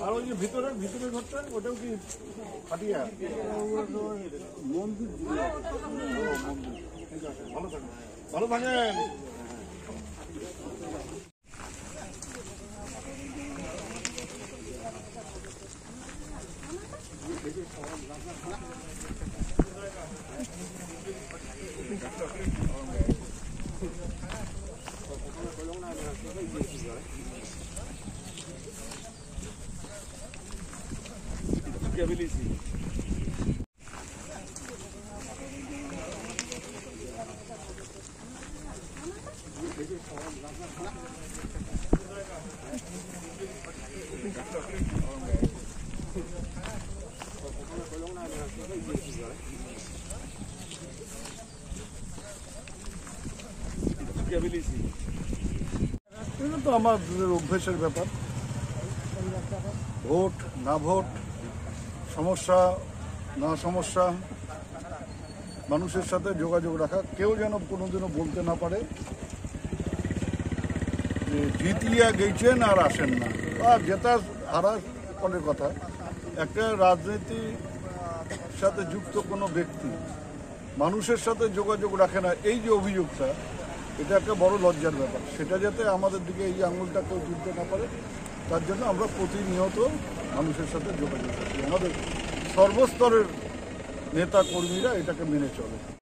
আর ওই যে ভিতরে ঘরটা ওটাও কি ফাটিয়া মন্দির? ঠিক আছে, ভালো থাকেন। এটা তো আমাদের অভ্যেসের ব্যাপার। ভোট না ভোট, সমস্যা না সমস্যা, মানুষের সাথে যোগাযোগ রাখা। কেউ যেন কোনোদিনও বলতে না পারে যে জিতিয়া গেছেন আর আসেন না, আর জেতা হারা পরের কথা। একটা রাজনীতির সাথে যুক্ত কোনো ব্যক্তি মানুষের সাথে যোগাযোগ রাখে না, এই যে অভিযোগটা, এটা একটা বড় লজ্জার ব্যাপার। সেটা যাতে আমাদের দিকে এই আঙুলটা কেউ তুলতে না পারে, তার জন্য আমরা প্রতিনিয়ত মানুষের সাথে যোগাযোগ রাখি। আমাদের সর্বস্তরের নেতা কর্মীরা এটাকে মেনে চলে।